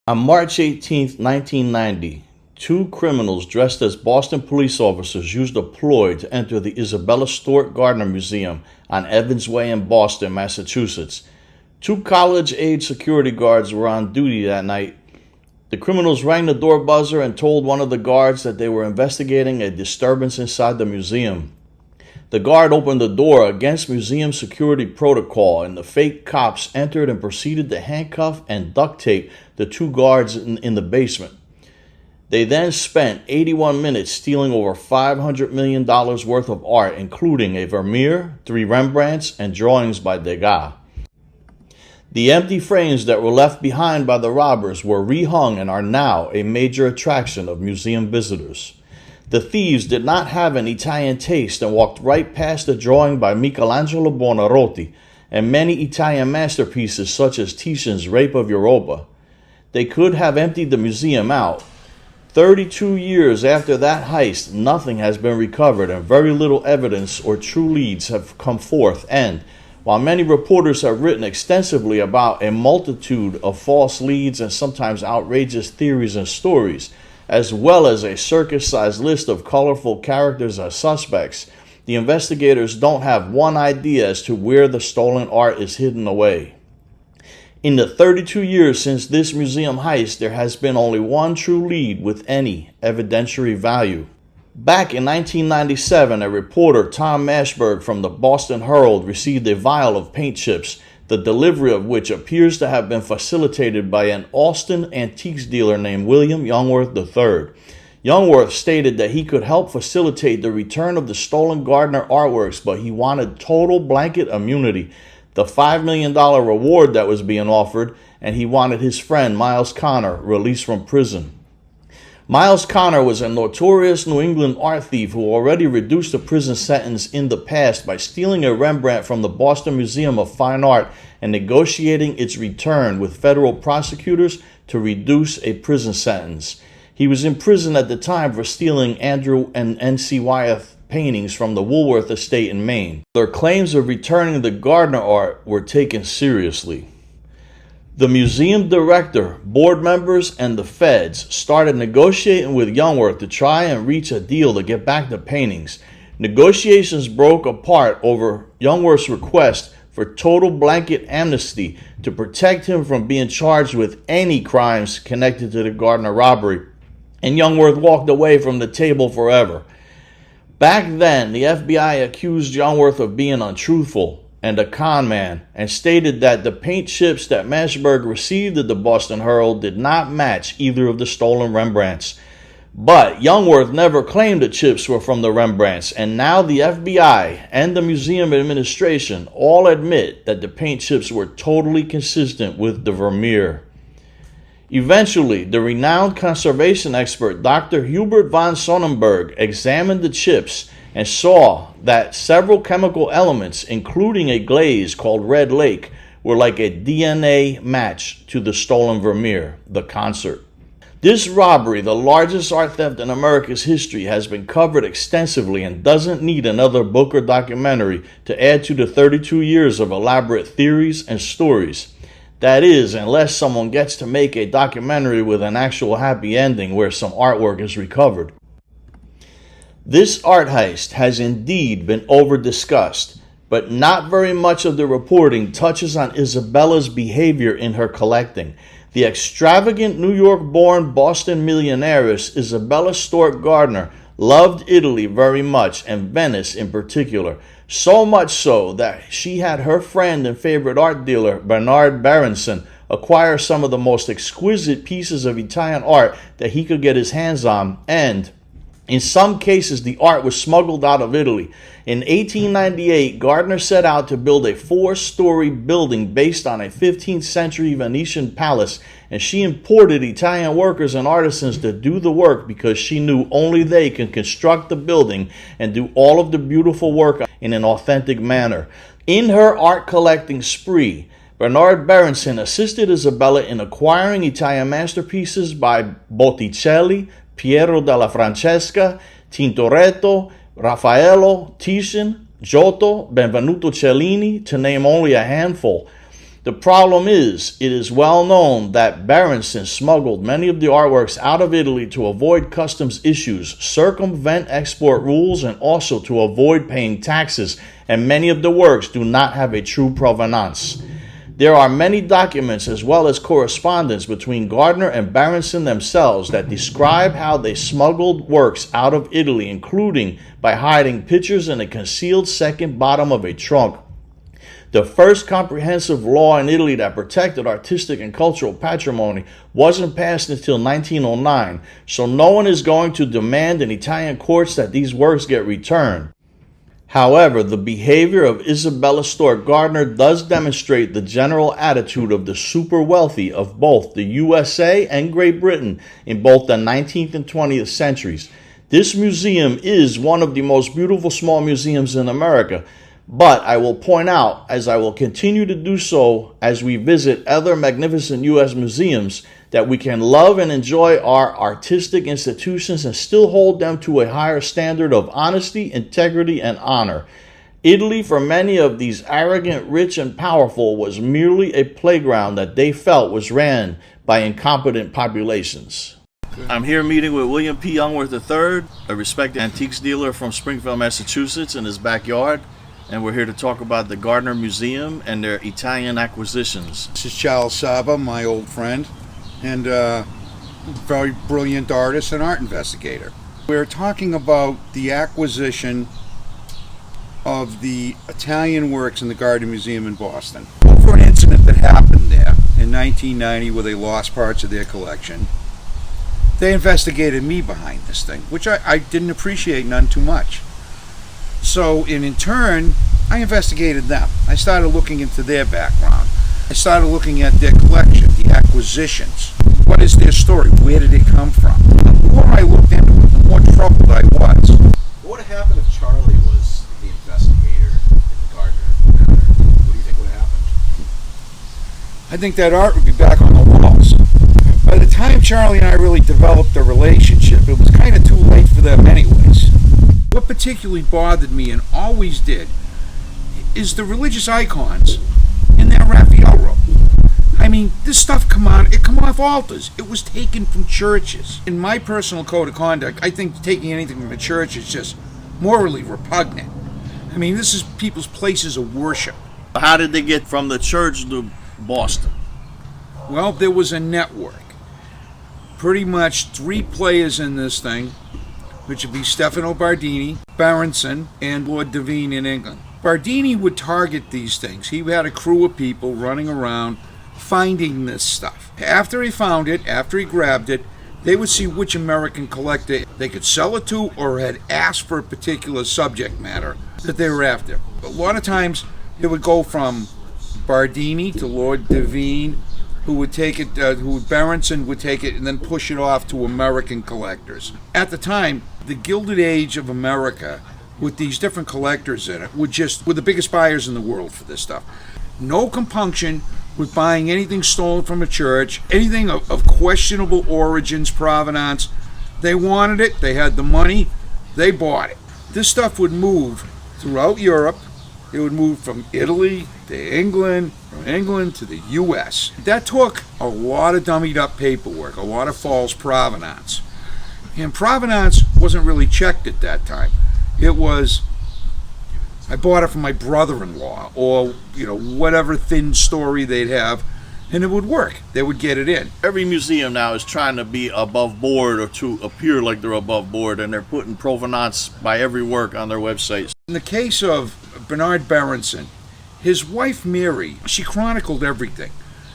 On March 18, 1990, two criminals dressed as Boston police officers used a ploy to enter the Isabella Stewart Gardner Museum on Evans Way in Boston, Massachusetts. Two college-age security guards were on duty that night. The criminals rang the door buzzer and told one of the guards that they were investigating a disturbance inside the museum. The guard opened the door against museum security protocol, and the fake cops entered and proceeded to handcuff and duct tape the two guards in the basement. They then spent 81 minutes stealing over $500 million worth of art, including a Vermeer, 3 Rembrandts, and drawings by Degas. The empty frames that were left behind by the robbers were rehung and are now a major attraction of museum visitors. The thieves did not have an Italian taste and walked right past the drawing by Michelangelo Buonarroti and many Italian masterpieces such as Titian's Rape of Europa. They could have emptied the museum out. 32 years after that heist, nothing has been recovered and very little evidence or true leads have come forth, and while many reporters have written extensively about a multitude of false leads and sometimes outrageous theories and stories, as well as a circus-sized list of colorful characters as suspects, the investigators don't have one idea as to where the stolen art is hidden away. In the 32 years since this museum heist, there has been only one true lead with any evidentiary value. Back in 1997, a reporter, Tom Mashberg from the Boston Herald, received a vial of paint chips, the delivery of which appears to have been facilitated by an Austin antiques dealer named William Youngworth III. Youngworth stated that he could help facilitate the return of the stolen Gardner artworks, but he wanted total blanket immunity, the $5 million reward that was being offered, and he wanted his friend Miles Connor released from prison. Miles Connor was a notorious New England art thief who already reduced a prison sentence in the past by stealing a Rembrandt from the Boston Museum of Fine Art and negotiating its return with federal prosecutors to reduce a prison sentence. He was in prison at the time for stealing Andrew and N.C. Wyeth paintings from the Woolworth estate in Maine. Their claims of returning the Gardner art were taken seriously. The museum director, board members, and the feds started negotiating with Youngworth to try and reach a deal to get back the paintings. Negotiations broke apart over Youngworth's request for total blanket amnesty to protect him from being charged with any crimes connected to the Gardner robbery, and Youngworth walked away from the table forever. Back then, the FBI accused Youngworth of being untruthful and a con man, and stated that the paint chips that Mashberg received at the Boston Herald did not match either of the stolen Rembrandts. But Youngworth never claimed the chips were from the Rembrandts, and now the FBI and the museum administration all admit that the paint chips were totally consistent with the Vermeer. Eventually, the renowned conservation expert Dr. Hubert von Sonnenberg examined the chips and saw that several chemical elements, including a glaze called Red Lake, were like a DNA match to the stolen Vermeer, the concert. This robbery, the largest art theft in America's history, has been covered extensively and doesn't need another book or documentary to add to the 32 years of elaborate theories and stories. That is, unless someone gets to make a documentary with an actual happy ending where some artwork is recovered. This art heist has indeed been over-discussed, but not very much of the reporting touches on Isabella's behavior in her collecting. The extravagant New York-born Boston millionairess Isabella Stewart Gardner loved Italy very much, and Venice in particular, so much so that she had her friend and favorite art dealer Bernard Berenson acquire some of the most exquisite pieces of Italian art that he could get his hands on, and in some cases, the art was smuggled out of Italy. In 1898, Gardner set out to build a 4-story building based on a 15th century Venetian palace, and she imported Italian workers and artisans to do the work because she knew only they could construct the building and do all of the beautiful work in an authentic manner. In her art collecting spree, Bernard Berenson assisted Isabella in acquiring Italian masterpieces by Botticelli, Piero della Francesca, Tintoretto, Raffaello, Titian, Giotto, Benvenuto Cellini, to name only a handful. The problem is, it is well known that Berenson smuggled many of the artworks out of Italy to avoid customs issues, circumvent export rules, and also to avoid paying taxes, and many of the works do not have a true provenance. There are many documents as well as correspondence between Gardner and Berenson themselves that describe how they smuggled works out of Italy, including by hiding pictures in a concealed second bottom of a trunk. The first comprehensive law in Italy that protected artistic and cultural patrimony wasn't passed until 1909, so no one is going to demand in Italian courts that these works get returned. However, the behavior of Isabella Stewart Gardner does demonstrate the general attitude of the super wealthy of both the USA and Great Britain in both the 19th and 20th centuries. This museum is one of the most beautiful small museums in America. But I will point out, as I will continue to do so as we visit other magnificent U.S. museums, that we can love and enjoy our artistic institutions and still hold them to a higher standard of honesty, integrity, and honor. Italy, for many of these arrogant, rich, and powerful, was merely a playground that they felt was ran by incompetent populations. I'm here meeting with William P. Youngworth III, a respected antiques dealer from Springfield, Massachusetts, in his backyard. And we're here to talk about the Gardner Museum and their Italian acquisitions. This is Charles Sabba, my old friend, and very brilliant artist and art investigator. We're talking about the acquisition of the Italian works in the Gardner Museum in Boston. Over an incident that happened there in 1990 where they lost parts of their collection, they investigated me behind this thing, which I didn't appreciate none too much. So, in turn, I investigated them. I started looking into their background. I started looking at their collection, the acquisitions. What is their story? Where did it come from? The more I looked into it, the more troubled I was. What would have happened if Charlie was the investigator in the Gardner matter? What do you think would have happened? I think that art would be back on the walls. By the time Charlie and I really developed a relationship, it was kind of too late for them anyways. What particularly bothered me, and always did, is the religious icons in that Raphael room. I mean, this stuff come off altars. It was taken from churches. In my personal code of conduct, I think taking anything from a church is just morally repugnant. I mean, this is people's places of worship. How did they get from the church to Boston? Well, there was a network. Pretty much 3 players in this thing, which would be Stefano Bardini, Berenson, and Lord Devine in England. Bardini would target these things. He had a crew of people running around finding this stuff. After he found it, after he grabbed it, they would see which American collector they could sell it to or had asked for a particular subject matter that they were after. A lot of times it would go from Bardini to Lord Devine, who would take it, Berenson would take it and then push it off to American collectors. At the time, the Gilded Age of America, with these different collectors in it, were the biggest buyers in the world for this stuff. No compunction with buying anything stolen from a church, anything of questionable origins, provenance. They wanted it, they had the money, they bought it. This stuff would move throughout Europe. It would move from Italy to England, from England to the U.S. That took a lot of dummied up paperwork, a lot of false provenance. And provenance wasn't really checked at that time. It was, I bought it from my brother-in-law, or, whatever thin story they'd have, and it would work. They would get it in. Every museum now is trying to be above board or to appear like they're above board, and they're putting provenance by every work on their websites. In the case of Bernard Berenson, his wife Mary, she chronicled everything.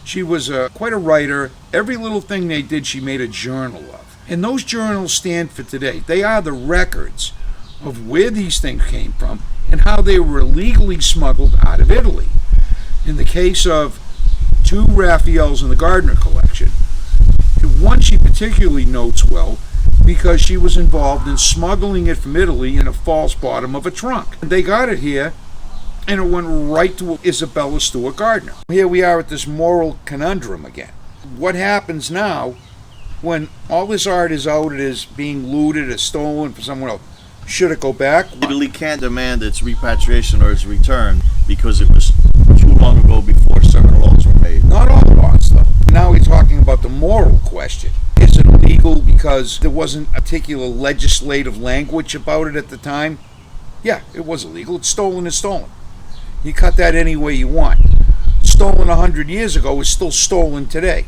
She was quite a writer. Every little thing they did, she made a journal of. And those journals stand for today. They are the records of where these things came from and how they were illegally smuggled out of Italy. In the case of 2 Raphaels in the Gardner collection, one she particularly notes well because she was involved in smuggling it from Italy in a false bottom of a trunk. They got it here, and it went right to Isabella Stewart Gardner. Here we are at this moral conundrum again. What happens now when all this art is out, it is being looted or stolen from someone else? Should it go back? Italy can't demand its repatriation or its return because it was too long ago before certain laws Not all laws, though. Now we're talking about the moral question. Is it illegal because there wasn't a particular legislative language about it at the time? Yeah, it was illegal. It's stolen is stolen. You cut that any way you want. Stolen 100 years ago is still stolen today.